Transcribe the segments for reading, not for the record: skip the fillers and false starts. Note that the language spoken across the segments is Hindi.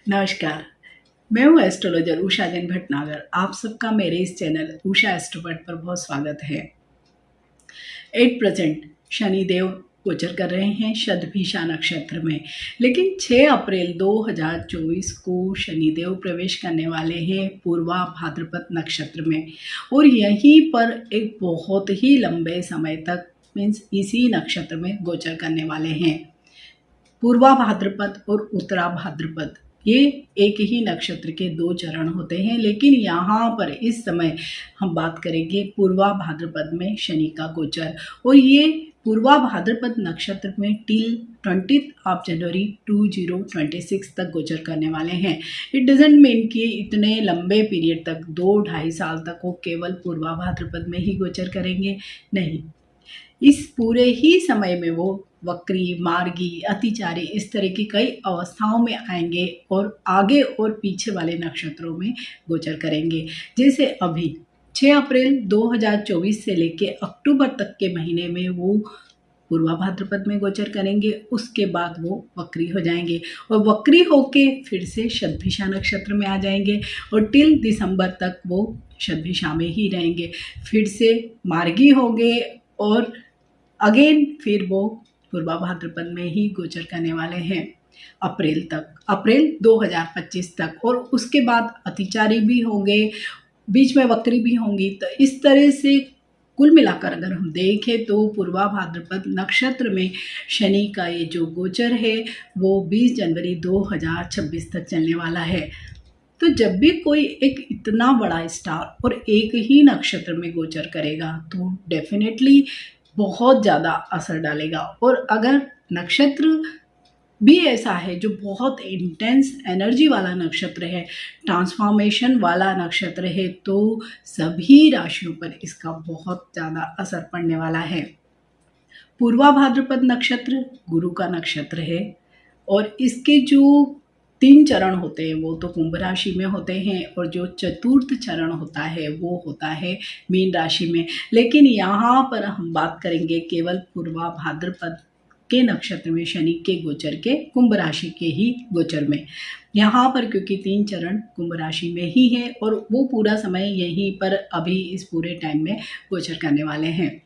नमस्कार। मैं हूँ एस्ट्रोलॉजर उषा जैन भटनागर। आप सबका मेरे इस चैनल उषा एस्ट्रोबट पर बहुत स्वागत है। 8% शनिदेव गोचर कर रहे हैं शतभिषा नक्षत्र में, लेकिन 6 अप्रैल 2024 को शनिदेव प्रवेश करने वाले हैं पूर्वा भाद्रपद नक्षत्र में और यहीं पर एक बहुत ही लंबे समय तक मीन्स इसी नक्षत्र में गोचर करने वाले हैं। पूर्वा भाद्रपद और उत्तरा भाद्रपद ये एक ही नक्षत्र के 2 चरण होते हैं, लेकिन यहाँ पर इस समय हम बात करेंगे पूर्वा भाद्रपद में शनि का गोचर। और ये पूर्वा भाद्रपद नक्षत्र में टिल 20 जनवरी 2026 तक गोचर करने वाले हैं। इट डजेंट मीन कि इतने लंबे पीरियड तक 2-2.5 साल तक वो केवल पूर्वा भाद्रपद में ही गोचर करेंगे, नहीं, इस पूरे ही समय में वो वक्री, मार्गी, अतिचारी इस तरह की कई अवस्थाओं में आएंगे और आगे और पीछे वाले नक्षत्रों में गोचर करेंगे। जैसे अभी 6 अप्रैल 2024 से लेके अक्टूबर तक के महीने में वो पूर्वा भाद्रपद में गोचर करेंगे, उसके बाद वो वक्री हो जाएंगे और वक्री होके फिर से शतभिषा नक्षत्र में आ जाएंगे और टिल दिसंबर तक वो शतभिषा में ही रहेंगे। फिर से मार्गी होंगे और अगेन फिर वो पूर्वा भाद्रपद में ही गोचर करने वाले हैं अप्रैल तक, अप्रैल 2025 तक, और उसके बाद अतिचारी भी होंगे, बीच में वक्री भी होंगी। तो इस तरह से कुल मिलाकर अगर हम देखें तो पूर्वा भाद्रपद नक्षत्र में शनि का ये जो गोचर है वो 20 जनवरी 2026 तक चलने वाला है। तो जब भी कोई एक इतना बड़ा स्टार और एक ही नक्षत्र में गोचर करेगा तो डेफिनेटली बहुत ज़्यादा असर डालेगा। और अगर नक्षत्र भी ऐसा है जो बहुत इंटेंस एनर्जी वाला नक्षत्र है, ट्रांसफॉर्मेशन वाला नक्षत्र है, तो सभी राशियों पर इसका बहुत ज़्यादा असर पड़ने वाला है। पूर्वा भाद्रपद नक्षत्र गुरु का नक्षत्र है और इसके जो 3 चरण होते हैं वो तो कुंभ राशि में होते हैं और जो चतुर्थ चरण होता है वो होता है मीन राशि में। लेकिन यहाँ पर हम बात करेंगे केवल पूर्वा भाद्रपद के नक्षत्र में शनि के गोचर के कुंभ राशि के ही गोचर में। यहाँ पर क्योंकि 3 चरण कुंभ राशि में ही है और वो पूरा समय यहीं पर अभी इस पूरे टाइम में गोचर करने वाले हैं।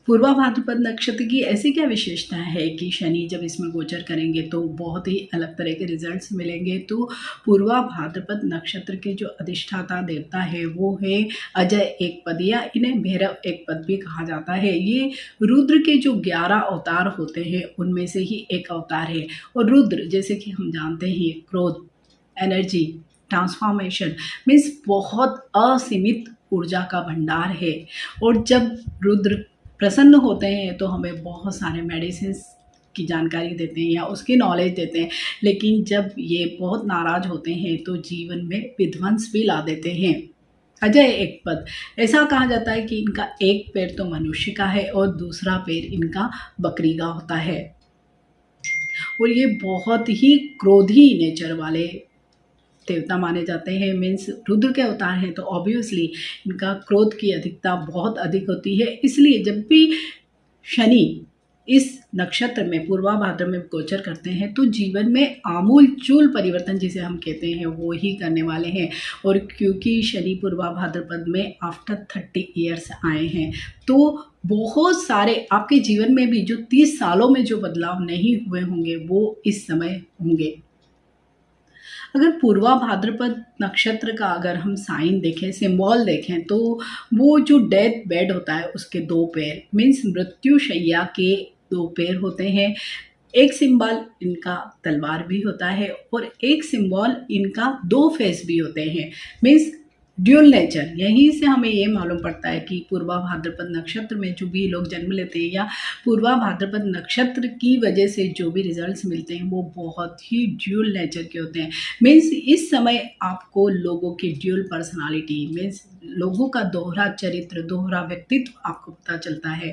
पूर्वा भाद्रपद नक्षत्र की ऐसी क्या विशेषता है कि शनि जब इसमें गोचर करेंगे तो बहुत ही अलग तरह के रिजल्ट्स मिलेंगे। तो पूर्वा भाद्रपद नक्षत्र के जो अधिष्ठाता देवता है वो है अजय एकपद, या इन्हें भैरव एकपद भी कहा जाता है। ये रुद्र के जो 11 अवतार होते हैं उनमें से ही एक अवतार है। और रुद्र जैसे कि हम जानते हैं क्रोध, एनर्जी, ट्रांसफॉर्मेशन मीन्स बहुत असीमित ऊर्जा का भंडार है। और जब रुद्र प्रसन्न होते हैं तो हमें बहुत सारे मेडिसिन की जानकारी देते हैं या उसकी नॉलेज देते हैं, लेकिन जब ये बहुत नाराज होते हैं तो जीवन में विध्वंस भी ला देते हैं। अजय एकपद, ऐसा कहा जाता है कि इनका एक पैर तो मनुष्य का है और दूसरा पैर इनका बकरी का होता है और ये बहुत ही क्रोधी नेचर वाले देवता माने जाते हैं। मीन्स रुद्र के अवतार हैं तो ऑब्वियसली इनका क्रोध की अधिकता बहुत अधिक होती है। इसलिए जब भी शनि इस नक्षत्र में पूर्वा भाद्र में गोचर करते हैं तो जीवन में आमूल चूल परिवर्तन जिसे हम कहते हैं वो ही करने वाले हैं। और क्योंकि शनि पूर्वा भाद्रपद में आफ्टर 30 ईयर्स आए हैं तो बहुत सारे आपके जीवन में भी जो 30 सालों में जो बदलाव नहीं हुए होंगे वो इस समय होंगे। अगर पूर्वा भाद्रपद नक्षत्र का अगर हम साइन देखें, सिंबल देखें, तो वो जो डेथ बेड होता है उसके 2 पैर मीन्स मृत्यु शैया के 2 पैर होते हैं। एक सिंबल इनका तलवार भी होता है और एक सिंबल इनका 2 फेस भी होते हैं मीन्स ड्यूल नेचर। यहीं से हमें ये मालूम पड़ता है कि पूर्वा भाद्रपद नक्षत्र में जो भी लोग जन्म लेते हैं या पूर्वा भाद्रपद नक्षत्र की वजह से जो भी रिजल्ट्स मिलते हैं वो बहुत ही ड्यूल नेचर के होते हैं। मीन्स इस समय आपको लोगों की ड्यूल पर्सनालिटी मीन्स लोगों का दोहरा चरित्र, दोहरा व्यक्तित्व आपको पता चलता है।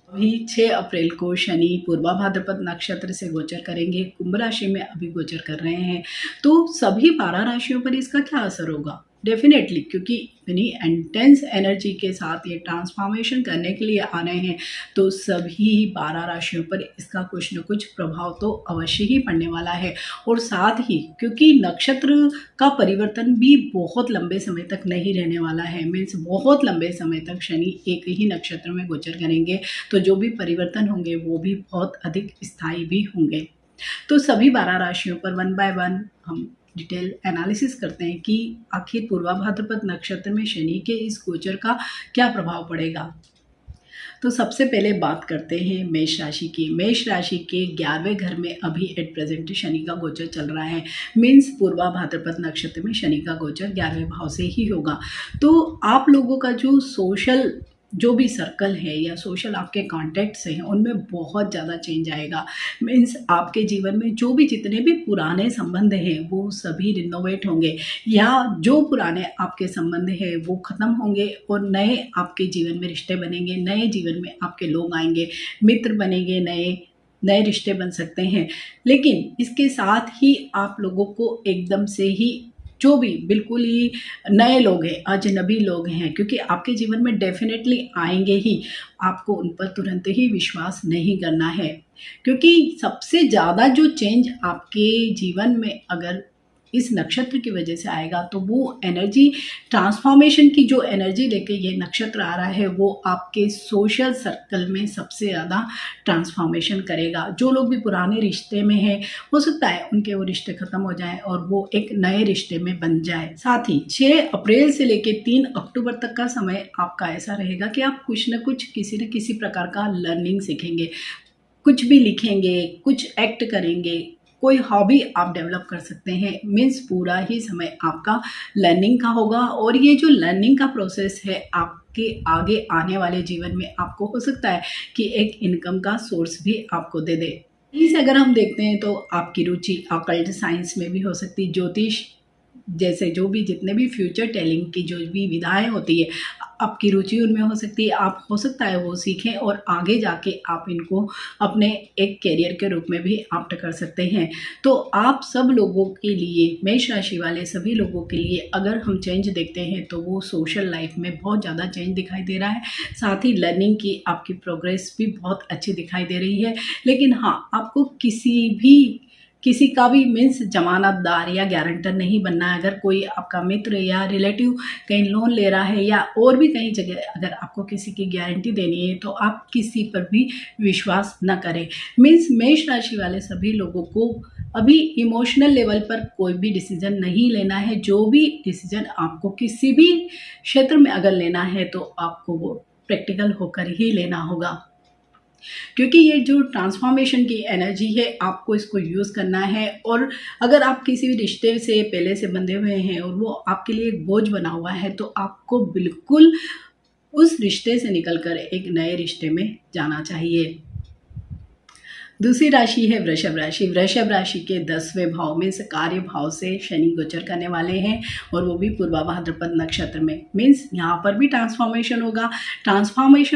अभी 6 अप्रैल को शनि पूर्वा भाद्रपद नक्षत्र से गोचर करेंगे, कुंभ राशि में अभी गोचर कर रहे हैं। तो सभी 12 राशियों पर इसका क्या असर होगा? डेफिनेटली, क्योंकि इतनी इंटेंस एनर्जी के साथ ये ट्रांसफॉर्मेशन करने के लिए आ रहे हैं, तो सभी 12 राशियों पर इसका कुछ न कुछ प्रभाव तो अवश्य ही पड़ने वाला है। और साथ ही क्योंकि नक्षत्र का परिवर्तन भी बहुत लंबे समय तक नहीं रहने वाला है, मीन्स बहुत लंबे समय तक शनि एक ही नक्षत्र में गोचर करेंगे, तो जो भी परिवर्तन होंगे वो भी बहुत अधिक स्थायी भी होंगे। तो सभी 12 राशियों पर वन बाय वन हम डिटेल एनालिसिस करते हैं कि आखिर पूर्वा भाद्रपद नक्षत्र में शनि के इस गोचर का क्या प्रभाव पड़ेगा। तो सबसे पहले बात करते हैं मेष राशि की। मेष राशि के 11वें घर में अभी एट प्रेजेंट शनि का गोचर चल रहा है, मीन्स पूर्वा भाद्रपद नक्षत्र में शनि का गोचर 11वें भाव से ही होगा। तो आप लोगों का जो सोशल जो भी सर्कल है या सोशल आपके कॉन्टैक्ट्स हैं उनमें बहुत ज़्यादा चेंज आएगा। मीन्स आपके जीवन में जो भी जितने भी पुराने संबंध हैं वो सभी रिनोवेट होंगे, या जो पुराने आपके संबंध हैं वो ख़त्म होंगे और नए आपके जीवन में रिश्ते बनेंगे, नए जीवन में आपके लोग आएंगे, मित्र बनेंगे, नए रिश्ते बन सकते हैं। लेकिन इसके साथ ही आप लोगों को एकदम से ही जो भी बिल्कुल ही नए लोग हैं, अजनबी लोग हैं, क्योंकि आपके जीवन में डेफिनेटली आएंगे ही, आपको उन पर तुरंत ही विश्वास नहीं करना है। क्योंकि सबसे ज़्यादा जो चेंज आपके जीवन में अगर इस नक्षत्र की वजह से आएगा तो वो एनर्जी, ट्रांसफॉर्मेशन की जो एनर्जी लेके ये नक्षत्र आ रहा है वो आपके सोशल सर्कल में सबसे ज़्यादा ट्रांसफॉर्मेशन करेगा। जो लोग भी पुराने रिश्ते में हैं, हो सकता है उनके वो रिश्ते ख़त्म हो जाएं और वो एक नए रिश्ते में बन जाए। साथ ही 6 अप्रैल से लेके 3 अक्टूबर तक का समय आपका ऐसा रहेगा कि आप कुछ न कुछ किसी न किसी प्रकार का लर्निंग सीखेंगे, कुछ भी लिखेंगे, कुछ एक्ट करेंगे, कोई हॉबी आप डेवलप कर सकते हैं। मीन्स पूरा ही समय आपका लर्निंग का होगा, और ये जो लर्निंग का प्रोसेस है आपके आगे आने वाले जीवन में आपको हो सकता है कि एक इनकम का सोर्स भी आपको दे दे। इसे अगर हम देखते हैं तो आपकी रुचि ऑकल्ट साइंस में भी हो सकती है, ज्योतिष जैसे जो भी जितने भी फ्यूचर टेलिंग की जो भी विधाएं होती है आपकी रुचि उनमें हो सकती है, आप हो सकता है वो सीखें और आगे जाके आप इनको अपने एक कैरियर के रूप में भी आप्ट कर सकते हैं। तो आप सब लोगों के लिए, मेष राशि वाले सभी लोगों के लिए अगर हम चेंज देखते हैं तो वो सोशल लाइफ में बहुत ज़्यादा चेंज दिखाई दे रहा है। साथ ही लर्निंग की आपकी प्रोग्रेस भी बहुत अच्छी दिखाई दे रही है। लेकिन हाँ, आपको किसी का भी मीन्स जमानतदार या गारंटर नहीं बनना है। अगर कोई आपका मित्र या रिलेटिव कहीं लोन ले रहा है या और भी कहीं जगह अगर आपको किसी की गारंटी देनी है तो आप किसी पर भी विश्वास न करें। मीन्स मेष राशि वाले सभी लोगों को अभी इमोशनल लेवल पर कोई भी डिसीजन नहीं लेना है। जो भी डिसीजन आपको किसी भी क्षेत्र में अगर लेना है तो आपको वो प्रैक्टिकल होकर ही लेना होगा, क्योंकि ये जो ट्रांसफॉर्मेशन की एनर्जी है आपको इसको यूज़ करना है। और अगर आप किसी भी रिश्ते से पहले से बंधे हुए हैं और वो आपके लिए एक बोझ बना हुआ है तो आपको बिल्कुल उस रिश्ते से निकलकर एक नए रिश्ते में जाना चाहिए। दूसरी राशि है वृषभ राशि। वृषभ राशि के 10वें भाव में से कार्य भाव से शनि गोचर करने वाले हैं, और वो भी पूर्वा भाद्रपद नक्षत्र में। मीन्स यहाँ पर भी ट्रांसफॉर्मेशन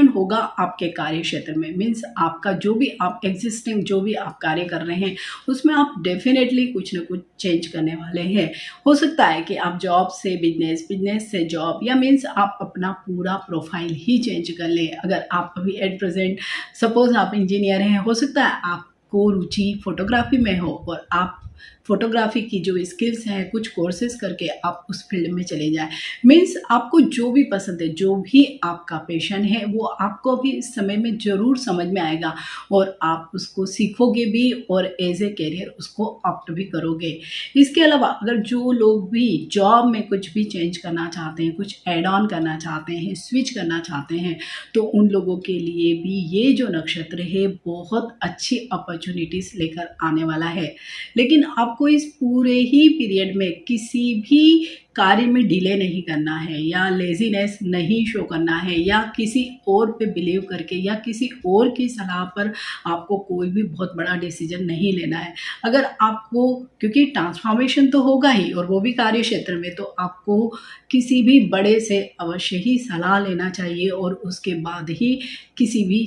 होगा आपके कार्य क्षेत्र में। मीन्स आपका जो भी आप एग्जिस्टिंग जो भी आप कार्य कर रहे हैं उसमें आप डेफिनेटली कुछ न कुछ चेंज करने वाले हैं। हो सकता है कि आप जॉब से बिजनेस, बिजनेस से जॉब, या मीन्स आप अपना पूरा प्रोफाइल ही चेंज कर लें। अगर आप अभी एट प्रेजेंट सपोज आप इंजीनियर हैं, हो सकता है आपको रुचि फोटोग्राफी में हो और आप फोटोग्राफी की जो स्किल्स हैं कुछ कोर्सेज करके आप उस फील्ड में चले जाएं। मीन्स आपको जो भी पसंद है, जो भी आपका पैशन है, वो आपको भी इस समय में ज़रूर समझ में आएगा और आप उसको सीखोगे भी और एज ए कैरियर उसको ऑप्ट भी करोगे। इसके अलावा अगर जो लोग भी जॉब में कुछ भी चेंज करना चाहते हैं, कुछ एड ऑन करना चाहते हैं, स्विच करना चाहते हैं, तो उन लोगों के लिए भी ये जो नक्षत्र है बहुत अच्छी अपॉर्चुनिटीज़ लेकर आने वाला है। लेकिन आपको इस पूरे ही पीरियड में किसी भी कार्य में डिले नहीं करना है, या लेजीनेस नहीं शो करना है, या किसी और पे बिलीव करके या किसी और की सलाह पर आपको कोई भी बहुत बड़ा डिसीजन नहीं लेना है। अगर आपको, क्योंकि ट्रांसफॉर्मेशन तो होगा ही और वो भी कार्य क्षेत्र में, तो आपको किसी भी बड़े से अवश्य ही सलाह लेना चाहिए और उसके बाद ही किसी भी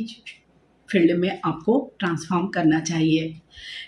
फील्ड में आपको ट्रांसफॉर्म करना चाहिए।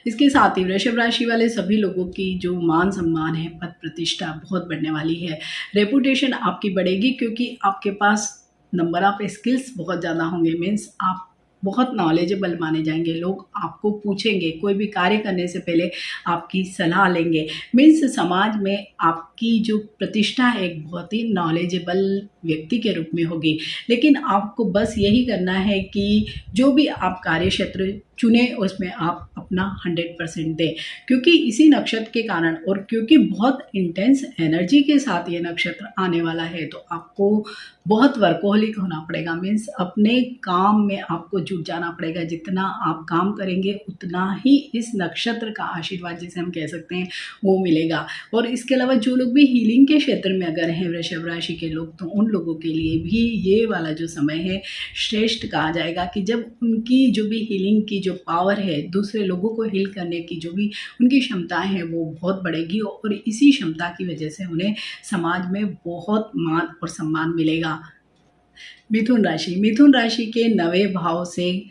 इसके साथ ही वृषभ राशि वाले सभी लोगों की जो मान सम्मान है, पद प्रतिष्ठा बहुत बढ़ने वाली है। रेपुटेशन आपकी बढ़ेगी क्योंकि आपके पास नंबर ऑफ स्किल्स बहुत ज़्यादा होंगे। मीन्स आप बहुत नॉलेजेबल माने जाएंगे। लोग आपको पूछेंगे, कोई भी कार्य करने से पहले आपकी सलाह लेंगे। मीन्स समाज में आपकी जो प्रतिष्ठा है एक बहुत ही नॉलेजेबल व्यक्ति के रूप में होगी। लेकिन आपको बस यही करना है कि जो भी आप कार्य क्षेत्र चुने उसमें आप अपना 100% दें, क्योंकि इसी नक्षत्र के कारण और क्योंकि बहुत इंटेंस एनर्जी के साथ ये नक्षत्र आने वाला है, तो आपको बहुत वर्कोहलिक होना पड़ेगा। मीन्स अपने काम में आपको जुट जाना पड़ेगा। जितना आप काम करेंगे उतना ही इस नक्षत्र का आशीर्वाद, जिसे हम कह सकते हैं, वो मिलेगा। और इसके अलावा जो लोग भी हीलिंग के क्षेत्र में अगर हैं वृषभ राशि के लोग, तो उन लोगों के लिए भी ये वाला जो समय है श्रेष्ठ कहा जाएगा कि जब उनकी जो भी हीलिंग की जो पावर है, दूसरे लोगों को हील करने की जो भी उनकी क्षमताएं हैं वो बहुत बढ़ेगी और इसी क्षमता की वजह से उन्हें समाज में बहुत मान और सम्मान मिलेगा। मिथुन राशि के 9वें भाव से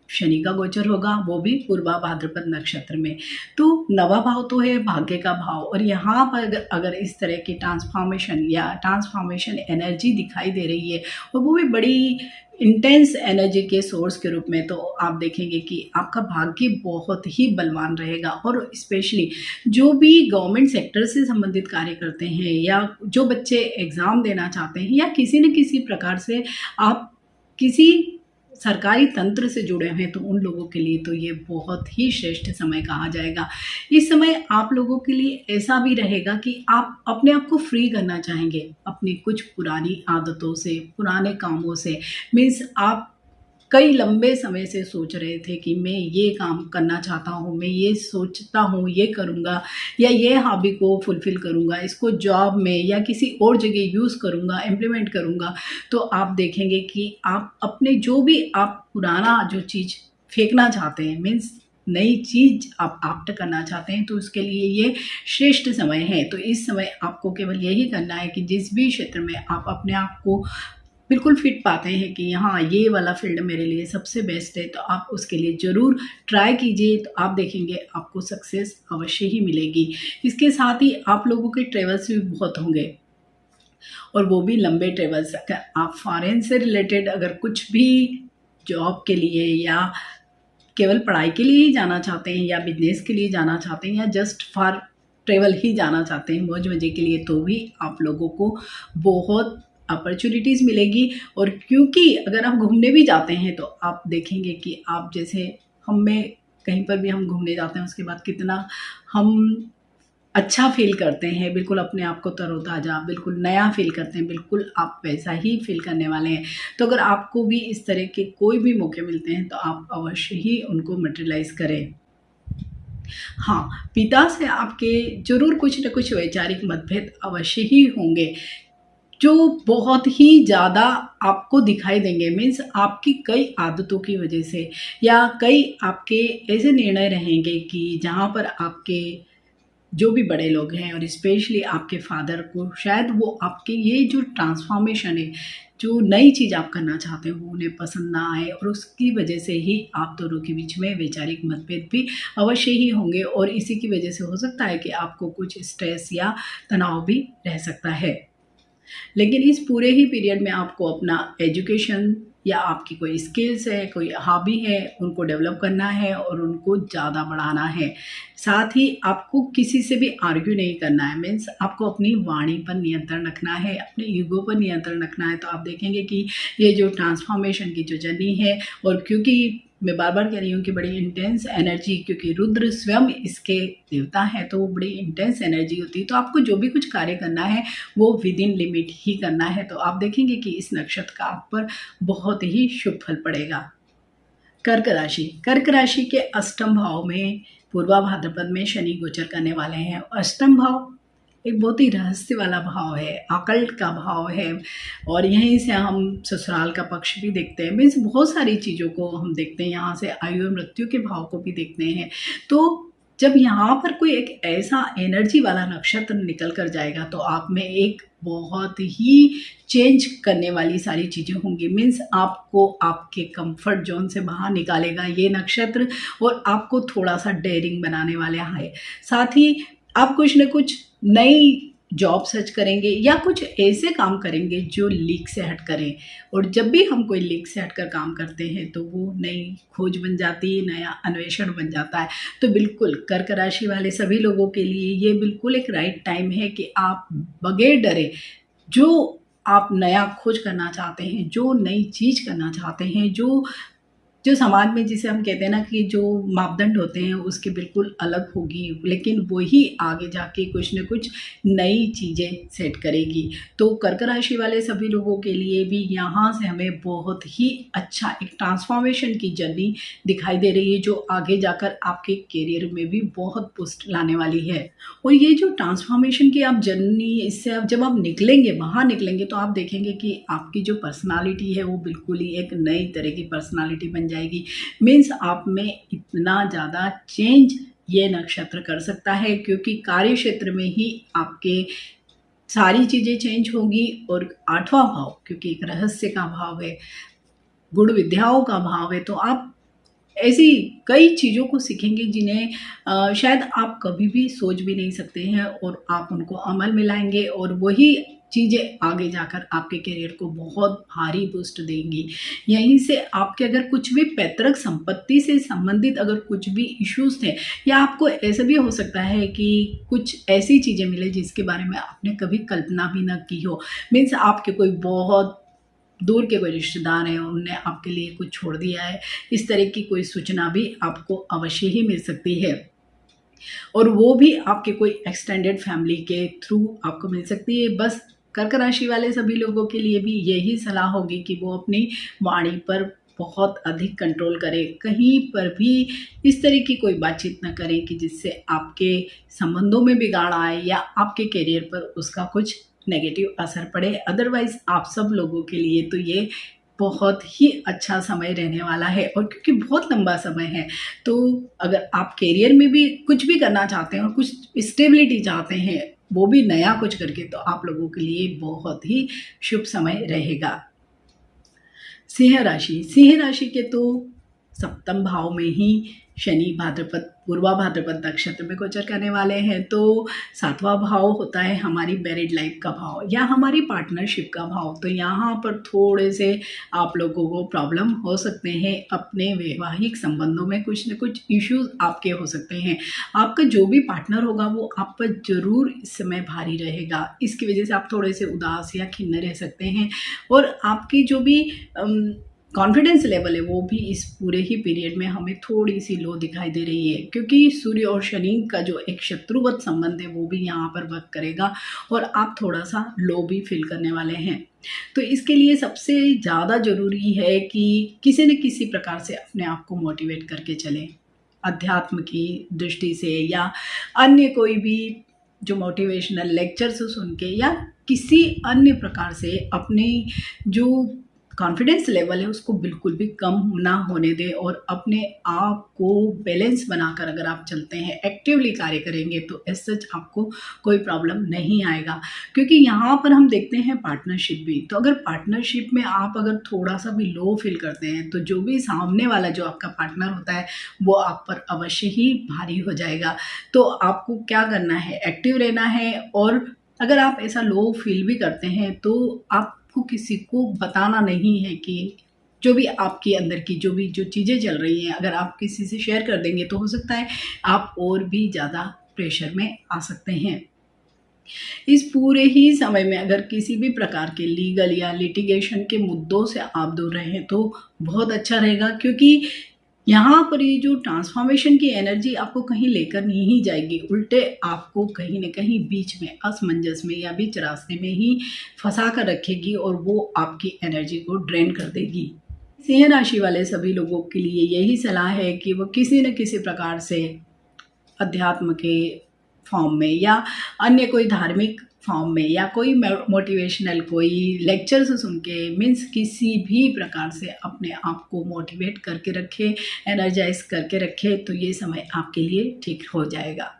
शनि का गोचर होगा, वो भी पूर्वा भाद्रपद नक्षत्र में। तो 9वां भाव तो है भाग्य का भाव, और यहाँ पर अगर इस तरह की ट्रांसफॉर्मेशन एनर्जी दिखाई दे रही है और वो भी बड़ी इंटेंस एनर्जी के सोर्स के रूप में, तो आप देखेंगे कि आपका भाग्य बहुत ही बलवान रहेगा। और स्पेशली जो भी गवर्नमेंट सेक्टर से संबंधित कार्य करते हैं या जो बच्चे एग्ज़ाम देना चाहते हैं या किसी न किसी प्रकार से आप किसी सरकारी तंत्र से जुड़े हैं, तो उन लोगों के लिए तो ये बहुत ही श्रेष्ठ समय कहा जाएगा। इस समय आप लोगों के लिए ऐसा भी रहेगा कि आप अपने आप को फ्री करना चाहेंगे अपनी कुछ पुरानी आदतों से, पुराने कामों से। मीन्स आप कई लंबे समय से सोच रहे थे कि मैं ये काम करना चाहता हूँ, मैं ये सोचता हूँ ये करूँगा या ये हॉबी को फुलफ़िल करूँगा, इसको जॉब में या किसी और जगह यूज़ करूँगा, इम्प्लीमेंट करूँगा। तो आप देखेंगे कि आप अपने जो भी आप पुराना जो चीज़ फेंकना चाहते हैं, मीन्स नई चीज़ आप आप्ट करना चाहते हैं, तो उसके लिए ये श्रेष्ठ समय है। तो इस समय आपको केवल यही करना है कि जिस भी क्षेत्र में आप अपने आप को बिल्कुल फिट पाते हैं कि हाँ ये वाला फील्ड मेरे लिए सबसे बेस्ट है, तो आप उसके लिए ज़रूर ट्राई कीजिए। तो आप देखेंगे आपको सक्सेस अवश्य ही मिलेगी। इसके साथ ही आप लोगों के ट्रेवल्स भी बहुत होंगे और वो भी लंबे ट्रेवल्स। आप फॉरेन से रिलेटेड अगर कुछ भी जॉब के लिए या केवल पढ़ाई के लिए ही जाना चाहते हैं या बिजनेस के लिए जाना चाहते हैं या जस्ट फॉर ट्रेवल ही जाना चाहते हैं मौज मज़े के लिए, तो भी आप लोगों को बहुत अपॉर्चुनिटीज़ मिलेगी। और क्योंकि अगर आप घूमने भी जाते हैं तो आप देखेंगे कि आप जैसे हमें कहीं पर भी हम घूमने जाते हैं उसके बाद कितना हम अच्छा फ़ील करते हैं, बिल्कुल अपने आप को तरोताज़ा, बिल्कुल नया फ़ील करते हैं, बिल्कुल आप वैसा ही फ़ील करने वाले हैं। तो अगर आपको भी इस तरह के कोई भी मौके मिलते हैं तो आप अवश्य ही उनको मटेरियलाइज़ करें। हाँ, पिता से आपके ज़रूर कुछ न कुछ वैचारिक मतभेद अवश्य ही होंगे, जो बहुत ही ज़्यादा आपको दिखाई देंगे। मीन्स आपकी कई आदतों की वजह से या कई आपके ऐसे निर्णय रहेंगे कि जहाँ पर आपके जो भी बड़े लोग हैं और स्पेशली आपके फादर को शायद वो आपके ये जो ट्रांसफॉर्मेशन है, जो नई चीज़ आप करना चाहते हो, उन्हें पसंद ना आए और उसकी वजह से ही आप दोनों के बीच में वैचारिक मतभेद भी अवश्य ही होंगे। और इसी की वजह से हो सकता है कि आपको कुछ स्ट्रेस या तनाव भी रह सकता है। लेकिन इस पूरे ही पीरियड में आपको अपना एजुकेशन या आपकी कोई स्किल्स है, कोई हॉबी है, उनको डेवलप करना है और उनको ज़्यादा बढ़ाना है। साथ ही आपको किसी से भी आर्ग्यू नहीं करना है। मीन्स आपको अपनी वाणी पर नियंत्रण रखना है, अपने ईगो पर नियंत्रण रखना है। तो आप देखेंगे कि ये जो ट्रांसफॉर्मेशन की जो जर्नी है, और क्योंकि मैं बार बार कह रही हूँ कि बड़ी इंटेंस एनर्जी, क्योंकि रुद्र स्वयं इसके देवता हैं, तो वो बड़ी इंटेंस एनर्जी होती है। तो आपको जो भी कुछ कार्य करना है वो विद इन लिमिट ही करना है। तो आप देखेंगे कि इस नक्षत्र का आप पर बहुत ही शुभ फल पड़ेगा। कर्क राशि के अष्टम भाव में पूर्वा भाद्रपद में शनि गोचर करने वाले हैं। अष्टम भाव एक बहुत ही रहस्य वाला भाव है, अकल्ट का भाव है, और यहीं से हम ससुराल का पक्ष भी देखते हैं। मीन्स बहुत सारी चीज़ों को हम देखते हैं, यहाँ से आयु और मृत्यु के भाव को भी देखते हैं। तो जब यहाँ पर कोई एक ऐसा एनर्जी वाला नक्षत्र निकल कर जाएगा तो आप में एक बहुत ही चेंज करने वाली सारी चीज़ें होंगी। मीन्स आपको आपके कंफर्ट जोन से बाहर निकालेगा ये नक्षत्र और आपको थोड़ा-सा डेयरिंग बनाने वाला है। साथ ही आप कुछ न कुछ नई जॉब सर्च करेंगे या कुछ ऐसे काम करेंगे जो लीक से हट करें। और जब भी हम कोई लीक से हटकर काम करते हैं तो वो नई खोज बन जाती है, नया अन्वेषण बन जाता है। तो बिल्कुल कर्क राशि वाले सभी लोगों के लिए ये बिल्कुल एक राइट टाइम है कि आप बगैर डरे जो आप नया खोज करना चाहते हैं, जो नई चीज़ करना चाहते हैं, जो समाज में जिसे हम कहते हैं ना कि जो मापदंड होते हैं उसके बिल्कुल अलग होगी, लेकिन वही आगे जाके कुछ न कुछ नई चीज़ें सेट करेगी। तो कर्क राशि वाले सभी लोगों के लिए भी यहाँ से हमें बहुत ही अच्छा एक ट्रांसफॉर्मेशन की जर्नी दिखाई दे रही है, जो आगे जाकर आपके करियर में भी बहुत बूस्ट लाने वाली है। और ये जो ट्रांसफॉर्मेशन की आप जर्नी, इससे आप जब आप निकलेंगे, बाहर निकलेंगे, तो आप देखेंगे कि आपकी जो पर्सनालिटी है वो बिल्कुल ही एक नई तरह की पर्सनालिटी बन जाएगी। मीन्स आप में इतना ज़्यादा चेंज ये नक्षत्र कर सकता है, क्योंकि कार्य क्षेत्र में ही आपके सारी चीज़ें चेंज होगी। और 8वां भाव क्योंकि एक रहस्य का भाव है, गुण विद्याओं का भाव है, तो आप ऐसी कई चीज़ों को सीखेंगे जिन्हें शायद आप कभी भी सोच भी नहीं सकते हैं, और आप उनको अमल में लाएँगे और वही चीज़ें आगे जाकर आपके करियर को बहुत भारी बूस्ट देंगी। यहीं से आपके अगर कुछ भी पैतृक संपत्ति से संबंधित अगर कुछ भी इश्यूज़ थे, या आपको ऐसा भी हो सकता है कि कुछ ऐसी चीज़ें मिले जिसके बारे में आपने कभी कल्पना भी ना की हो। मीन्स आपके कोई बहुत दूर के कोई रिश्तेदार हैं, उनने आपके लिए कुछ छोड़ दिया है, इस तरह की कोई सूचना भी आपको अवश्य ही मिल सकती है। और वो भी आपके कोई एक्सटेंडेड फैमिली के थ्रू आपको मिल सकती है। बस कर्क राशि वाले सभी लोगों के लिए भी यही सलाह होगी कि वो अपनी वाणी पर बहुत अधिक कंट्रोल करें। कहीं पर भी इस तरह की कोई बातचीत ना करें कि जिससे आपके संबंधों में बिगाड़ आए या आपके करियर पर उसका कुछ नेगेटिव असर पड़े। अदरवाइज़ आप सब लोगों के लिए तो ये बहुत ही अच्छा समय रहने वाला है। और क्योंकि बहुत लंबा समय है, तो अगर आप करियर में भी कुछ भी करना चाहते हैं और कुछ स्टेबिलिटी चाहते हैं, वो भी नया कुछ करके, तो आप लोगों के लिए बहुत ही शुभ समय रहेगा। सिंह राशि के तो सप्तम भाव में ही शनि भाद्रपद पूर्वा भाद्रपद नक्षत्र में गोचर करने वाले हैं। तो 7वां भाव होता है हमारी मैरिड लाइफ का भाव या हमारी पार्टनरशिप का भाव। तो यहाँ पर थोड़े से आप लोगों को प्रॉब्लम हो सकते हैं, अपने वैवाहिक संबंधों में कुछ न कुछ इश्यूज आपके हो सकते हैं। आपका जो भी पार्टनर होगा वो आप पर जरूर इस समय भारी रहेगा, इसकी वजह से आप थोड़े से उदास या खिन्न रह सकते हैं। और आपकी जो भी कॉन्फिडेंस लेवल है वो भी इस पूरे ही पीरियड में हमें थोड़ी सी लो दिखाई दे रही है, क्योंकि सूर्य और शनि का जो एक शत्रुवत संबंध है वो भी यहाँ पर वर्क करेगा और आप थोड़ा सा लो भी फील करने वाले हैं। तो इसके लिए सबसे ज़्यादा ज़रूरी है कि किसी न किसी प्रकार से अपने आप को मोटिवेट करके चलें, अध्यात्म की दृष्टि से या अन्य कोई भी जो मोटिवेशनल लेक्चर्स सुन के या किसी अन्य प्रकार से अपने जो कॉन्फिडेंस लेवल है उसको बिल्कुल भी कम ना होने दें। और अपने आप को बैलेंस बनाकर अगर आप चलते हैं, एक्टिवली कार्य करेंगे, तो एज सच आपको कोई प्रॉब्लम नहीं आएगा। क्योंकि यहाँ पर हम देखते हैं पार्टनरशिप भी, तो अगर पार्टनरशिप में आप अगर थोड़ा सा भी लो फील करते हैं तो जो भी सामने वाला जो आपका पार्टनर होता है वो आप पर अवश्य ही भारी हो जाएगा। तो आपको क्या करना है, एक्टिव रहना है। और अगर आप ऐसा लो फील भी करते हैं तो आपको किसी को बताना नहीं है कि जो भी आपके अंदर की जो चीज़ें चल रही हैं, अगर आप किसी से शेयर कर देंगे तो हो सकता है आप और भी ज़्यादा प्रेशर में आ सकते हैं। इस पूरे ही समय में अगर किसी भी प्रकार के लीगल या लिटिगेशन के मुद्दों से आप दूर रहें तो बहुत अच्छा रहेगा, क्योंकि यहाँ पर ये जो ट्रांसफॉर्मेशन की एनर्जी आपको कहीं लेकर नहीं जाएगी, उल्टे आपको कहीं न कहीं बीच में असमंजस में या बीच रास्ते में ही फंसा कर रखेगी और वो आपकी एनर्जी को ड्रेन कर देगी। सिंह राशि वाले सभी लोगों के लिए यही सलाह है कि वो किसी न किसी प्रकार से अध्यात्म के फॉर्म में या अन्य कोई धार्मिक फॉर्म में या कोई मोटिवेशनल कोई लेक्चर से सुन के मीन्स किसी भी प्रकार से अपने आप को मोटिवेट करके रखे, एनर्जाइज करके रखे, तो ये समय आपके लिए ठीक हो जाएगा।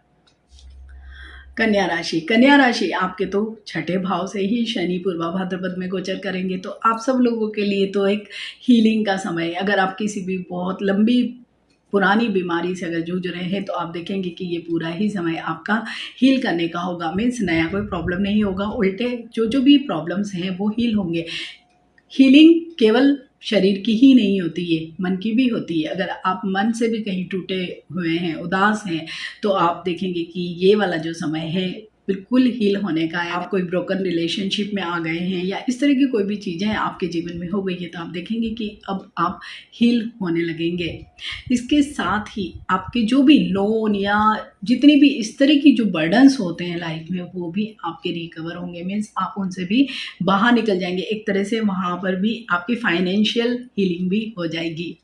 कन्या राशि आपके तो छठे भाव से ही शनि पूर्वा भाद्रपद में गोचर करेंगे, तो आप सब लोगों के लिए तो एक हीलिंग का समय। अगर आप किसी भी बहुत लंबी पुरानी बीमारी से अगर जूझ रहे हैं तो आप देखेंगे कि ये पूरा ही समय आपका हील करने का होगा। मीन्स नया कोई प्रॉब्लम नहीं होगा, उल्टे जो भी प्रॉब्लम्स हैं वो हील होंगे। हीलिंग केवल शरीर की ही नहीं होती है, मन की भी होती है। अगर आप मन से भी कहीं टूटे हुए हैं, उदास हैं, तो आप देखेंगे कि ये वाला जो समय है बिल्कुल हील होने का है। आप कोई ब्रोकन रिलेशनशिप में आ गए हैं या इस तरह की कोई भी चीज़ें आपके जीवन में हो गई है, तो आप देखेंगे कि अब आप हील होने लगेंगे। इसके साथ ही आपके जो भी लोन या जितनी भी इस तरह की जो बर्डन्स होते हैं लाइफ में, वो भी आपके रिकवर होंगे। मीन्स आप उनसे भी बाहर निकल जाएंगे एक तरह से। वहाँ पर भी आपकी फाइनेंशियल हीलिंग भी हो जाएगी।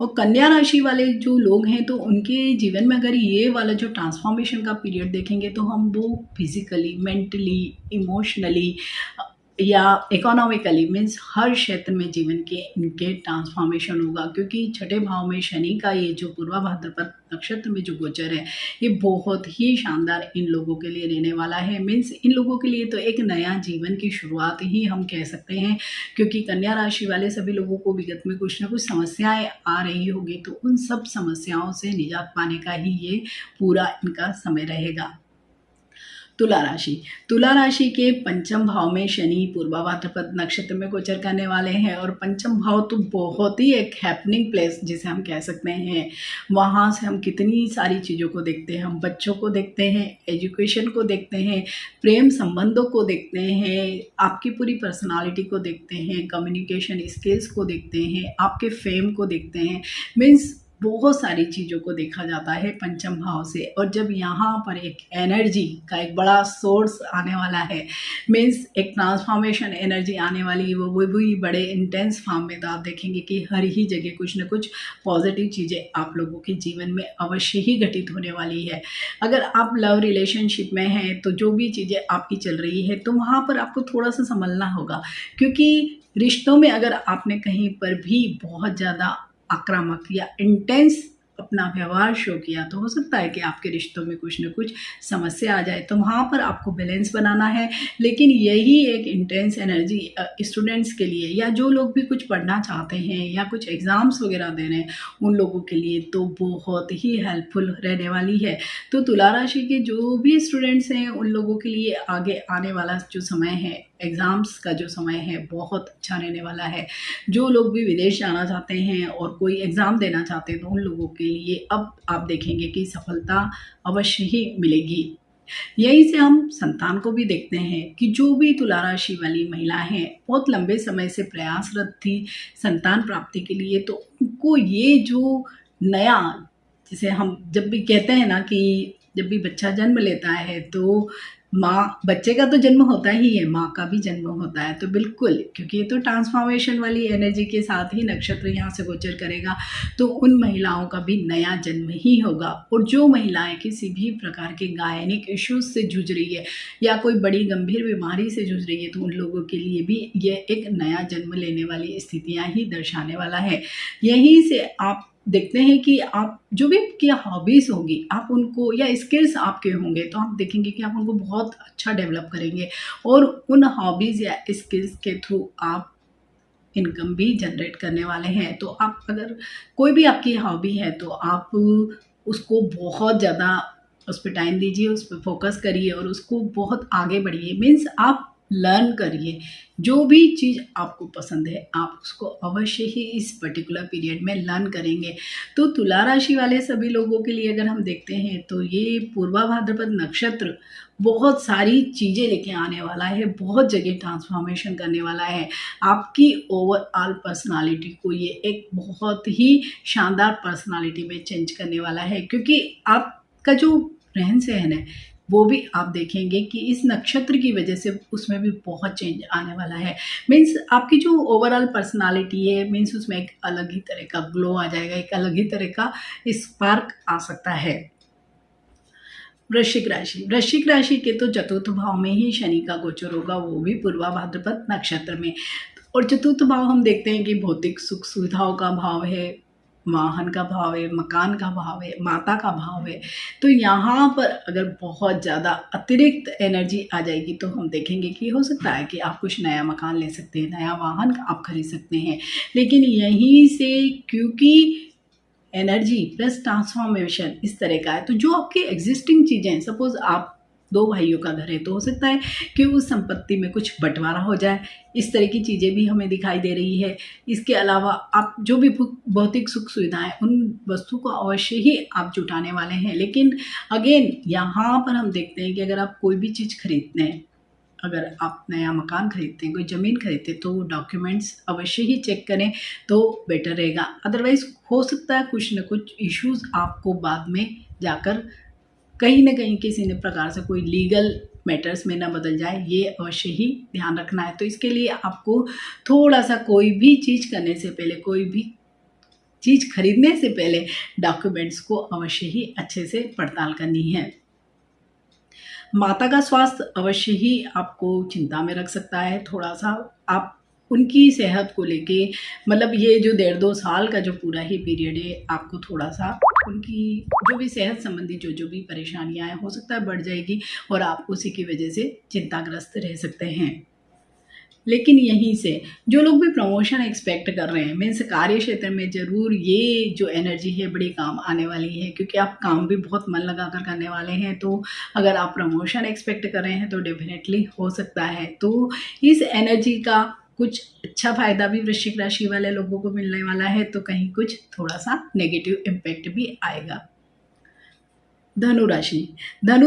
और कन्या राशि वाले जो लोग हैं, तो उनके जीवन में अगर ये वाला जो ट्रांसफॉर्मेशन का पीरियड देखेंगे, तो हम वो फिजिकली, मेंटली, इमोशनली या इकोनॉमिकली मीन्स हर क्षेत्र में जीवन के इनके ट्रांसफॉर्मेशन होगा। क्योंकि छठे भाव में शनि का ये जो पूर्वा भाद्रपद नक्षत्र में जो गोचर है, ये बहुत ही शानदार इन लोगों के लिए रहने वाला है। मीन्स इन लोगों के लिए तो एक नया जीवन की शुरुआत ही हम कह सकते हैं। क्योंकि कन्या राशि वाले सभी लोगों को विगत में कुछ ना कुछ समस्याएं आ रही होगी, तो उन सब समस्याओं से निजात पाने का ही ये पूरा इनका समय रहेगा। तुला राशि के पंचम भाव में शनि पूर्वा भाद्रपद नक्षत्र में गोचर करने वाले हैं। और पंचम भाव तो बहुत ही एक हैपनिंग प्लेस जिसे हम कह सकते हैं। वहाँ से हम कितनी सारी चीज़ों को देखते हैं। हम बच्चों को देखते हैं, एजुकेशन को देखते हैं, प्रेम संबंधों को देखते हैं, आपकी पूरी पर्सनालिटी को देखते हैं, कम्युनिकेशन स्किल्स को देखते हैं, आपके फेम को देखते हैं। मीन्स बहुत सारी चीज़ों को देखा जाता है पंचम भाव से। और जब यहाँ पर एक एनर्जी का एक बड़ा सोर्स आने वाला है, मीन्स एक ट्रांसफॉर्मेशन एनर्जी आने वाली है, वो भी बड़े इंटेंस फॉर्म में, तो आप देखेंगे कि हर ही जगह कुछ न कुछ पॉजिटिव चीज़ें आप लोगों के जीवन में अवश्य ही घटित होने वाली है। अगर आप लव रिलेशनशिप में हैं, तो जो भी चीज़ें आपकी चल रही है, तो वहाँ पर आपको थोड़ा सा संभलना होगा। क्योंकि रिश्तों में अगर आपने कहीं पर भी बहुत ज़्यादा आक्रामक या इंटेंस अपना व्यवहार शो किया, तो हो सकता है कि आपके रिश्तों में कुछ न कुछ समस्या आ जाए। तो वहाँ पर आपको बैलेंस बनाना है। लेकिन यही एक इंटेंस एनर्जी स्टूडेंट्स के लिए, या जो लोग भी कुछ पढ़ना चाहते हैं या कुछ एग्ज़ाम्स वगैरह दे रहे हैं, उन लोगों के लिए तो बहुत ही हेल्पफुल रहने वाली है। तो तुला राशि के जो भी स्टूडेंट्स हैं, उन लोगों के लिए आगे आने वाला जो समय है, एग्ज़ाम्स का जो समय है, बहुत अच्छा रहने वाला है। जो लोग भी विदेश जाना चाहते हैं और कोई एग्ज़ाम देना चाहते हैं, तो उन लोगों के लिए अब आप देखेंगे कि सफलता अवश्य ही मिलेगी। यहीं से हम संतान को भी देखते हैं कि जो भी तुला राशि वाली महिला हैं, बहुत लंबे समय से प्रयासरत थी संतान प्राप्ति के लिए, तो उनको ये जो नया, जिसे हम जब भी कहते हैं ना कि जब भी बच्चा जन्म लेता है, तो बच्चे का तो जन्म होता ही है, माँ का भी जन्म होता है। तो बिल्कुल, क्योंकि ये तो ट्रांसफॉर्मेशन वाली एनर्जी के साथ ही नक्षत्र यहाँ से गोचर करेगा, तो उन महिलाओं का भी नया जन्म ही होगा। और जो महिलाएं किसी भी प्रकार के गायनिक इश्यूज से जूझ रही है या कोई बड़ी गंभीर बीमारी से जूझ रही है, तो उन लोगों के लिए भी ये एक नया जन्म लेने वाली स्थितियाँ ही दर्शाने वाला है। यहीं से आप देखते हैं कि आप जो भी आपकी हॉबीज़ होगी, आप उनको, या स्किल्स आपके होंगे, तो आप देखेंगे कि आप उनको बहुत अच्छा डेवलप करेंगे। और उन हॉबीज़ या स्किल्स के थ्रू आप इनकम भी जनरेट करने वाले हैं। तो आप अगर कोई भी आपकी हॉबी है, तो आप उसको बहुत ज़्यादा उस पर टाइम दीजिए, उस पर फोकस करिए और उसको बहुत आगे बढ़िए। मीन्स आप लर्न करिए। जो भी चीज़ आपको पसंद है, आप उसको अवश्य ही इस पर्टिकुलर पीरियड में लर्न करेंगे। तो तुला राशि वाले सभी लोगों के लिए अगर हम देखते हैं, तो ये पूर्वा भाद्रपद नक्षत्र बहुत सारी चीज़ें लेके आने वाला है, बहुत जगह ट्रांसफॉर्मेशन करने वाला है। आपकी ओवरऑल पर्सनालिटी को ये एक बहुत ही शानदार पर्सनालिटी में चेंज करने वाला है। क्योंकि आपका जो रहन सहन है, वो भी आप देखेंगे कि इस नक्षत्र की वजह से उसमें भी बहुत चेंज आने वाला है। मीन्स आपकी जो ओवरऑल पर्सनालिटी है, मीन्स उसमें एक अलग ही तरह का ग्लो आ जाएगा, एक अलग ही तरह का स्पार्क आ सकता है। वृश्चिक राशि के तो चतुर्थ भाव में ही शनि का गोचर होगा, वो भी पूर्वा भाद्रपद नक्षत्र में। और चतुर्थ भाव हम देखते हैं कि भौतिक सुख सुविधाओं का भाव है, वाहन का भाव है, मकान का भाव है, माता का भाव है। तो यहाँ पर अगर बहुत ज़्यादा अतिरिक्त एनर्जी आ जाएगी तो हम देखेंगे कि हो सकता है कि आप कुछ नया मकान ले सकते हैं, नया वाहन आप खरीद सकते हैं। लेकिन यहीं से क्योंकि एनर्जी प्लस ट्रांसफॉर्मेशन इस तरह का है, तो जो आपकी एग्जिस्टिंग चीज़ें हैं, सपोज आप दो भाइयों का घर है तो हो सकता है कि उस संपत्ति में कुछ बंटवारा हो जाए, इस तरह की चीज़ें भी हमें दिखाई दे रही है। इसके अलावा आप जो भी भौतिक सुख सुविधाएं, उन वस्तु को अवश्य ही आप जुटाने वाले हैं। लेकिन अगेन यहाँ पर हम देखते हैं कि अगर आप कोई भी चीज़ खरीदते हैं, अगर आप नया मकान खरीदते हैं, कोई ज़मीन खरीदते हैं, तो डॉक्यूमेंट्स अवश्य ही चेक करें तो बेटर रहेगा। अदरवाइज़ हो सकता है कुछ न कुछ इश्यूज़ आपको बाद में जाकर कहीं न कहीं किसी न प्रकार से कोई लीगल मैटर्स में ना बदल जाए, ये अवश्य ही ध्यान रखना है। तो इसके लिए आपको थोड़ा-सा कोई भी चीज़ करने से पहले, कोई भी चीज़ खरीदने से पहले डॉक्यूमेंट्स को अवश्य ही अच्छे से पड़ताल करनी है। माता का स्वास्थ्य अवश्य ही आपको चिंता में रख सकता है। थोड़ा-सा आप उनकी सेहत को लेके, मतलब ये जो 1.5-2 साल का जो पूरा ही पीरियड है, आपको थोड़ा-सा उनकी जो भी सेहत संबंधी जो भी परेशानियाँ हैं, हो सकता है बढ़ जाएगी और आप उसी की वजह से चिंताग्रस्त रह सकते हैं। लेकिन यहीं से जो लोग भी प्रमोशन एक्सपेक्ट कर रहे हैं, मीन्स कार्य क्षेत्र में ज़रूर ये जो एनर्जी है बड़ी काम आने वाली है, क्योंकि आप काम भी बहुत मन लगा कर करने वाले हैं। तो अगर आप प्रमोशन एक्सपेक्ट कर रहे हैं तो डेफिनेटली हो सकता है। तो इस एनर्जी का कुछ अच्छा फ़ायदा भी वृश्चिक राशि वाले लोगों को मिलने वाला है, तो कहीं कुछ थोड़ा-सा नेगेटिव इम्पैक्ट भी आएगा। धनु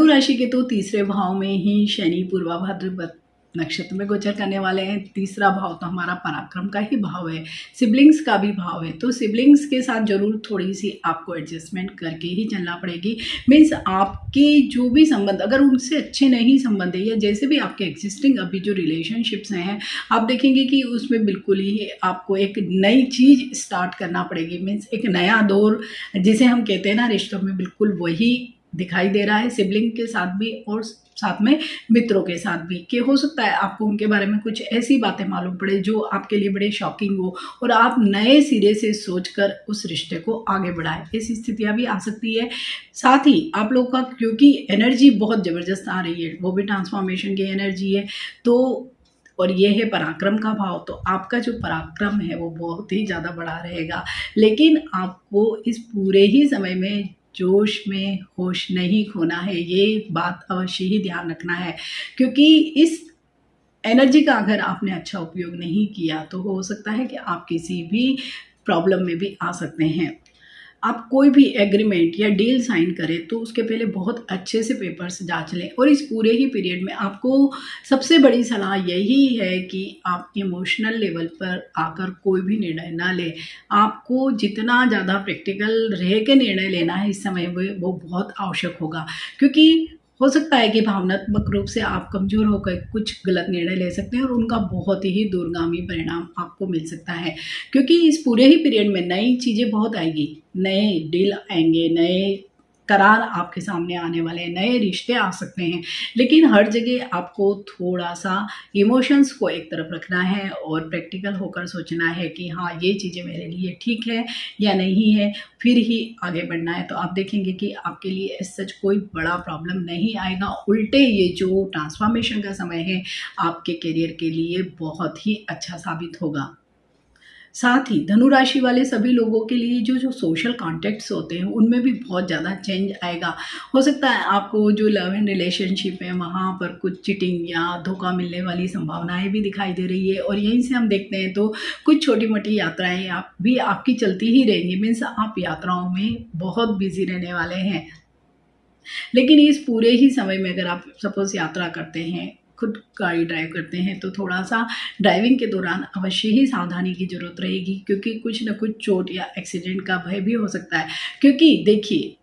राशि के तो तीसरे भाव में ही शनि पूर्वा भाद्रपद नक्षत्र में गोचर करने वाले हैं। तीसरा भाव तो हमारा पराक्रम का ही भाव है, सिबलिंग्स का भी भाव है। तो सिबलिंग्स के साथ जरूर थोड़ी सी आपको एडजस्टमेंट करके ही चलना पड़ेगी। मीन्स आपके जो भी संबंध, अगर उनसे अच्छे नहीं संबंध है, या जैसे भी आपके एग्जिस्टिंग अभी जो रिलेशनशिप्स हैं, आप देखेंगे कि उसमें बिल्कुल ही आपको एक नई चीज़ स्टार्ट करना पड़ेगी। मीन्स एक नया दौर जिसे हम कहते हैं ना रिश्तों में, बिल्कुल वही दिखाई दे रहा है सिबलिंग के साथ भी और साथ में मित्रों के साथ भी। कि हो सकता है आपको उनके बारे में कुछ ऐसी बातें मालूम पड़े जो आपके लिए बड़े शॉकिंग हो और आप नए सिरे से सोचकर उस रिश्ते को आगे बढ़ाएं, ऐसी स्थितियां भी आ सकती है। साथ ही आप लोग का क्योंकि एनर्जी बहुत ज़बरदस्त आ रही है, वो भी ट्रांसफॉर्मेशन की एनर्जी है, तो और ये है पराक्रम का भाव, तो आपका जो पराक्रम है वो बहुत ही ज़्यादा बड़ा रहेगा। लेकिन आपको इस पूरे ही समय में जोश में होश नहीं खोना है, ये बात अवश्य ही ध्यान रखना है। क्योंकि इस एनर्जी का अगर आपने अच्छा उपयोग नहीं किया तो हो सकता है कि आप किसी भी प्रॉब्लम में भी आ सकते हैं। आप कोई भी एग्रीमेंट या डील साइन करें तो उसके पहले बहुत अच्छे से पेपर्स जांच लें। और इस पूरे ही पीरियड में आपको सबसे बड़ी सलाह यही है कि आप इमोशनल लेवल पर आकर कोई भी निर्णय ना लें। आपको जितना ज़्यादा प्रैक्टिकल रह के निर्णय लेना है इस समय वो बहुत आवश्यक होगा, क्योंकि हो सकता है कि भावनात्मक रूप से आप कमज़ोर होकर कुछ गलत निर्णय ले सकते हैं और उनका बहुत ही दूरगामी परिणाम आपको मिल सकता है। क्योंकि इस पूरे ही पीरियड में नई चीज़ें बहुत आएगी, नए डील आएंगे, नए करार आपके सामने आने वाले हैं, नए रिश्ते आ सकते हैं। लेकिन हर जगह आपको थोड़ा सा इमोशंस को एक तरफ रखना है और प्रैक्टिकल होकर सोचना है कि हाँ ये चीज़ें मेरे लिए ठीक है या नहीं है, फिर ही आगे बढ़ना है। तो आप देखेंगे कि आपके लिए इस सच कोई बड़ा प्रॉब्लम नहीं आएगा। उल्टे ये जो ट्रांसफॉर्मेशन का समय है आपके करियर के लिए बहुत ही अच्छा साबित होगा। साथ ही धनु राशि वाले सभी लोगों के लिए जो सोशल कॉन्टेक्ट्स होते हैं उनमें भी बहुत ज़्यादा चेंज आएगा। हो सकता है आपको जो लव एंड रिलेशनशिप है वहाँ पर कुछ चिटिंग या धोखा मिलने वाली संभावनाएं भी दिखाई दे रही है। और यहीं से हम देखते हैं तो कुछ छोटी मोटी यात्राएं आप भी आपकी चलती ही रहेंगी। मीन्स आप यात्राओं में बहुत बिजी रहने वाले हैं। लेकिन इस पूरे ही समय में अगर आप सपोज यात्रा करते हैं, खुद गाड़ी ड्राइव करते हैं, तो थोड़ा सा ड्राइविंग के दौरान अवश्य ही सावधानी की ज़रूरत रहेगी, क्योंकि कुछ न कुछ चोट या एक्सीडेंट का भय भी हो सकता है। क्योंकि देखिए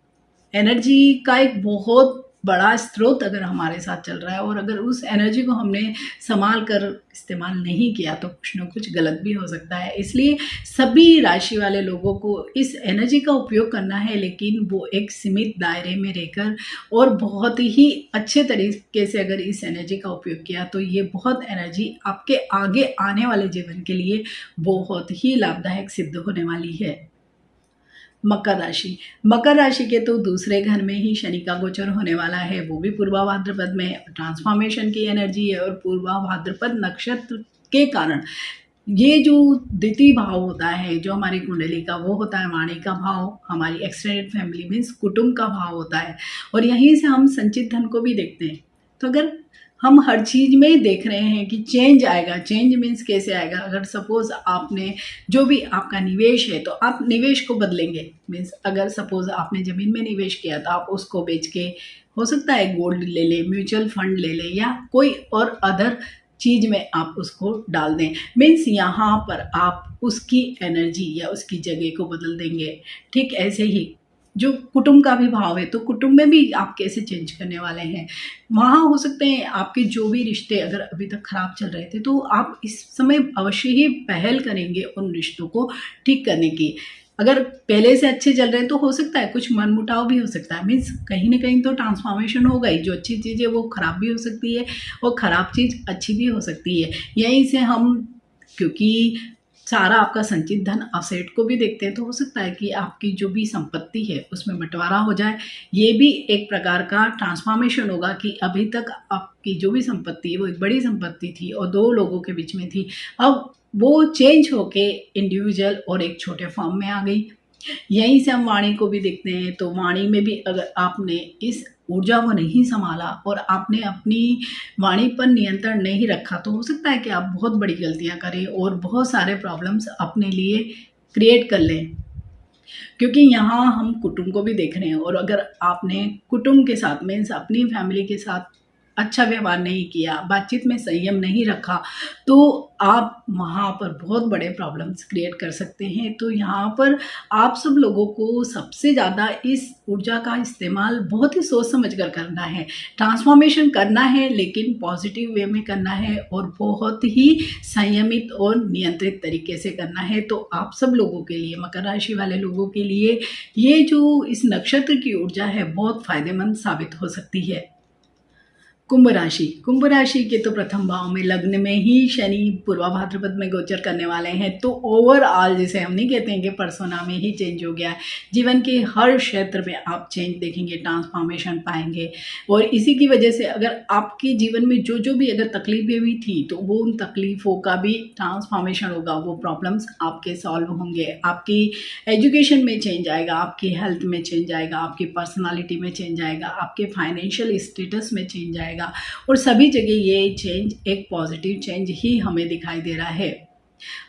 एनर्जी का एक बहुत बड़ा स्रोत अगर हमारे साथ चल रहा है और अगर उस एनर्जी को हमने संभाल कर इस्तेमाल नहीं किया तो कुछ न कुछ गलत भी हो सकता है। इसलिए सभी राशि वाले लोगों को इस एनर्जी का उपयोग करना है, लेकिन वो एक सीमित दायरे में रहकर और बहुत ही अच्छे तरीके से अगर इस एनर्जी का उपयोग किया तो ये बहुत एनर्जी आपके आगे आने वाले जीवन के लिए बहुत ही लाभदायक सिद्ध होने वाली है। मकर राशि के तो दूसरे घर में ही शनि का गोचर होने वाला है, वो भी पूर्वा भाद्रपद में। ट्रांसफॉर्मेशन की एनर्जी है और पूर्वा भाद्रपद नक्षत्र के कारण ये जो द्वितीय भाव होता है जो हमारी कुंडली का, वो होता है वाणी का भाव, हमारी एक्सटेंडेड फैमिली मीन्स कुटुंब का भाव होता है और यहीं से हम संचित धन को भी देखते हैं। तो अगर हम हर चीज़ में देख रहे हैं कि चेंज आएगा, चेंज मीन्स कैसे आएगा, अगर सपोज़ आपने जो भी आपका निवेश है तो आप निवेश को बदलेंगे। मीन्स अगर सपोज़ आपने ज़मीन में निवेश किया तो आप उसको बेच के हो सकता है गोल्ड ले लें, म्यूचुअल फंड ले लें या कोई और अदर चीज़ में आप उसको डाल दें। मीन्स यहाँ पर आप उसकी एनर्जी या उसकी जगह को बदल देंगे। ठीक ऐसे ही जो कुटुंब का भी भाव है तो कुटुंब में भी आप कैसे चेंज करने वाले हैं। वहाँ हो सकते हैं आपके जो भी रिश्ते अगर अभी तक खराब चल रहे थे तो आप इस समय अवश्य ही पहल करेंगे उन रिश्तों को ठीक करने की। अगर पहले से अच्छे चल रहे हैं तो हो सकता है कुछ मनमुटाव भी हो सकता है। मीन्स कहीं ना कहीं तो ट्रांसफॉर्मेशन हो गई, जो अच्छी चीज़ है वो ख़राब भी हो सकती है और ख़राब चीज़ अच्छी भी हो सकती है। यहीं से हम, क्योंकि सारा आपका संचित धन असेट को भी देखते हैं, तो हो सकता है कि आपकी जो भी संपत्ति है उसमें बंटवारा हो जाए। ये भी एक प्रकार का ट्रांसफॉर्मेशन होगा कि अभी तक आपकी जो भी संपत्ति है वो एक बड़ी संपत्ति थी और दो लोगों के बीच में थी, अब वो चेंज होके इंडिविजुअल और एक छोटे फॉर्म में आ गई। यहीं से हम वाणी को भी देखते हैं, तो वाणी में भी अगर आपने इस ऊर्जा को नहीं संभाला और आपने अपनी वाणी पर नियंत्रण नहीं रखा तो हो सकता है कि आप बहुत बड़ी गलतियां करें और बहुत सारे प्रॉब्लम्स अपने लिए क्रिएट कर लें। क्योंकि यहाँ हम कुटुंब को भी देख रहे हैं और अगर आपने कुटुंब के साथ मीन्स अपनी फैमिली के साथ अच्छा व्यवहार नहीं किया, बातचीत में संयम नहीं रखा, तो आप वहाँ पर बहुत बड़े प्रॉब्लम्स क्रिएट कर सकते हैं। तो यहाँ पर आप सब लोगों को सबसे ज़्यादा इस ऊर्जा का इस्तेमाल बहुत ही सोच समझ कर करना है। ट्रांसफॉर्मेशन करना है लेकिन पॉजिटिव वे में करना है और बहुत ही संयमित और नियंत्रित तरीके से करना है। तो आप सब लोगों के लिए, मकर राशि वाले लोगों के लिए ये जो इस नक्षत्र की ऊर्जा है बहुत फायदेमंद साबित हो सकती है। कुंभ राशि के तो प्रथम भाव में लग्न में ही शनि पूर्वा भाद्रपद में गोचर करने वाले हैं। तो ओवरऑल जैसे हम नहीं कहते हैं कि परसोना में ही चेंज हो गया है, जीवन के हर क्षेत्र में आप चेंज देखेंगे, ट्रांसफॉर्मेशन पाएंगे और इसी की वजह से अगर आपके जीवन में जो जो भी अगर तकलीफें भी थी तो वो उन तकलीफ़ों का भी ट्रांसफॉर्मेशन होगा, वो प्रॉब्लम्स आपके सॉल्व होंगे, आपकी एजुकेशन में चेंज आएगा, आपकी हेल्थ में चेंज आएगा, आपकी पर्सनालिटी में चेंज आएगा, आपके फाइनेंशियल स्टेटस में चेंज आएगा और सभी जगह ये चेंज एक पॉजिटिव चेंज ही हमें दिखाई दे रहा है।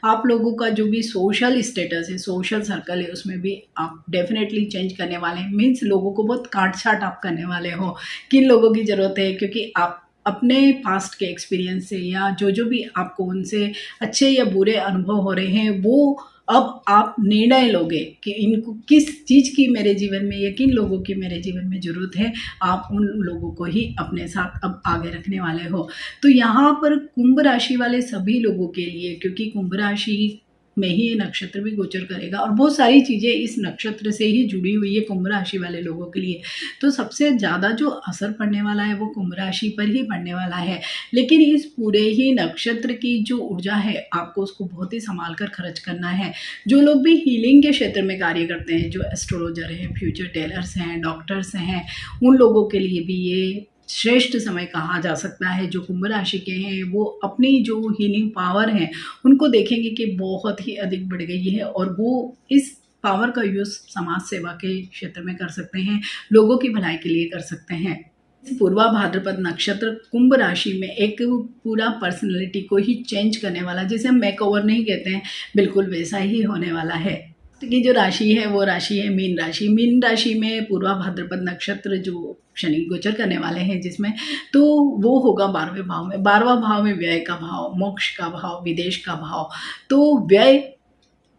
आप लोगों का जो भी सोशल स्टेटस है, सोशल सर्कल है, उसमें भी आप डेफिनेटली चेंज करने वाले हैं। मीन्स लोगों को बहुत काट छाट आप करने वाले हो, किन लोगों की ज़रूरत है, क्योंकि आप अपने पास्ट के एक्सपीरियंस से या जो जो भी आपको उनसे अच्छे या बुरे अनुभव हो रहे हैं वो अब आप निर्णय लोगे कि इनको किस चीज़ की मेरे जीवन में या किन लोगों की मेरे जीवन में ज़रूरत है, आप उन लोगों को ही अपने साथ अब आगे रखने वाले हो। तो यहाँ पर कुंभ राशि वाले सभी लोगों के लिए, क्योंकि कुंभ राशि में ही ये नक्षत्र भी गोचर करेगा और बहुत सारी चीज़ें इस नक्षत्र से ही जुड़ी हुई है कुंभ राशि वाले लोगों के लिए, तो सबसे ज़्यादा जो असर पड़ने वाला है वो कुंभ राशि पर ही पड़ने वाला है। लेकिन इस पूरे ही नक्षत्र की जो ऊर्जा है आपको उसको बहुत ही संभाल कर खर्च करना है। जो लोग भी हीलिंग के क्षेत्र में कार्य करते हैं, जो एस्ट्रोलॉजर हैं, फ्यूचर टेलर्स हैं, डॉक्टर्स हैं, उन लोगों के लिए भी ये श्रेष्ठ समय कहा जा सकता है। जो कुंभ राशि के हैं वो अपनी जो हीलिंग पावर है उनको देखेंगे कि बहुत ही अधिक बढ़ गई है और वो इस पावर का यूज़ समाज सेवा के क्षेत्र में कर सकते हैं, लोगों की भलाई के लिए कर सकते हैं। पूर्वा भाद्रपद नक्षत्र कुंभ राशि में एक पूरा पर्सनैलिटी को ही चेंज करने वाला, जिसे हम मेकओवर नहीं कहते हैं, बिल्कुल वैसा ही होने वाला है। की जो राशि है वो राशि है मीन राशि। मीन राशि में पूर्वा भाद्रपद नक्षत्र जो शनि गोचर करने वाले हैं जिसमें, तो वो होगा 12वें भाव में। 12वां भाव में व्यय का भाव, मोक्ष का भाव, विदेश का भाव। तो व्यय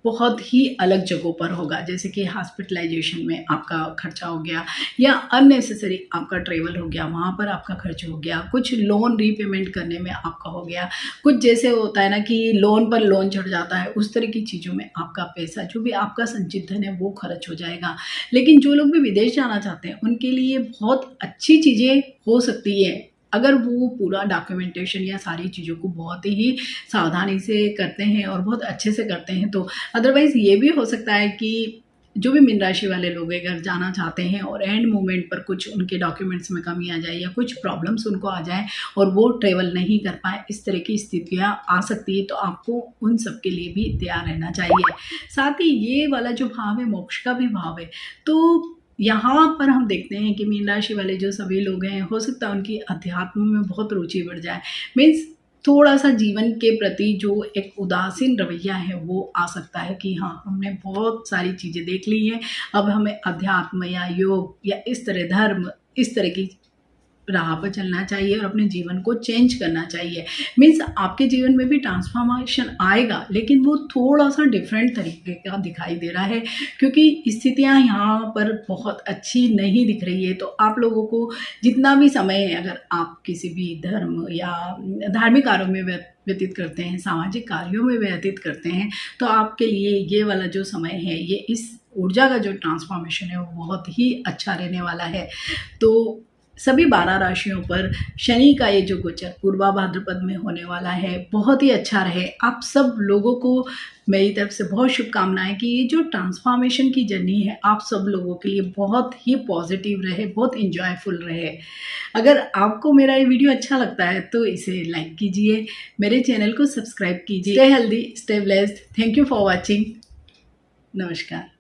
बहुत ही अलग जगहों पर होगा, जैसे कि हॉस्पिटलाइजेशन में आपका खर्चा हो गया या अननेसेसरी आपका ट्रैवल हो गया, वहाँ पर आपका खर्च हो गया, कुछ लोन रीपेमेंट करने में आपका हो गया, कुछ जैसे होता है ना कि लोन पर लोन चढ़ जाता है, उस तरह की चीज़ों में आपका पैसा जो भी आपका संचित धन है वो खर्च हो जाएगा। लेकिन जो लोग भी विदेश जाना चाहते हैं उनके लिए बहुत अच्छी चीज़ें हो सकती है अगर वो पूरा डॉक्यूमेंटेशन या सारी चीज़ों को बहुत ही सावधानी से करते हैं और बहुत अच्छे से करते हैं। तो अदरवाइज़ ये भी हो सकता है कि जो भी मीन राशि वाले लोग अगर जाना चाहते हैं और एंड मोमेंट पर कुछ उनके डॉक्यूमेंट्स में कमी आ जाए या कुछ प्रॉब्लम्स उनको आ जाए और वो ट्रेवल नहीं कर पाए, इस तरह की स्थितियाँ आ सकती है। तो आपको उन सब के लिए भी तैयार रहना चाहिए। साथ ही ये वाला जो भाव है मोक्ष का भी भाव है, तो यहाँ पर हम देखते हैं कि मीन राशि वाले जो सभी लोग हैं, हो सकता है उनकी अध्यात्म में बहुत रुचि बढ़ जाए। मीन्स थोड़ा-सा जीवन के प्रति जो एक उदासीन रवैया है वो आ सकता है कि हाँ, हमने बहुत सारी चीज़ें देख ली हैं, अब हमें अध्यात्म या योग या इस तरह धर्म, इस तरह की राह पर चलना चाहिए और अपने जीवन को चेंज करना चाहिए। मीन्स आपके जीवन में भी ट्रांसफॉर्मेशन आएगा, लेकिन वो थोड़ा-सा डिफरेंट तरीके का दिखाई दे रहा है क्योंकि स्थितियाँ यहाँ पर बहुत अच्छी नहीं दिख रही है। तो आप लोगों को जितना भी समय है, अगर आप किसी भी धर्म या धार्मिक कार्यों में व्यतीत करते हैं, सामाजिक कार्यों में व्यतीत करते हैं, तो आपके लिए ये वाला जो समय है, ये इस ऊर्जा का जो ट्रांसफॉर्मेशन है वो बहुत ही अच्छा रहने वाला है। तो सभी 12 राशियों पर शनि का ये जो गोचर पूर्वा भाद्रपद में होने वाला है बहुत ही अच्छा रहे। आप सब लोगों को मेरी तरफ से बहुत शुभकामनाएं कि ये जो ट्रांसफॉर्मेशन की जर्नी है आप सब लोगों के लिए बहुत ही पॉजिटिव रहे, बहुत इंजॉयफुल रहे। अगर आपको मेरा ये वीडियो अच्छा लगता है तो इसे लाइक कीजिए, मेरे चैनल को सब्सक्राइब कीजिए। Stay healthy, stay blessed. Thank you for watching. नमस्कार।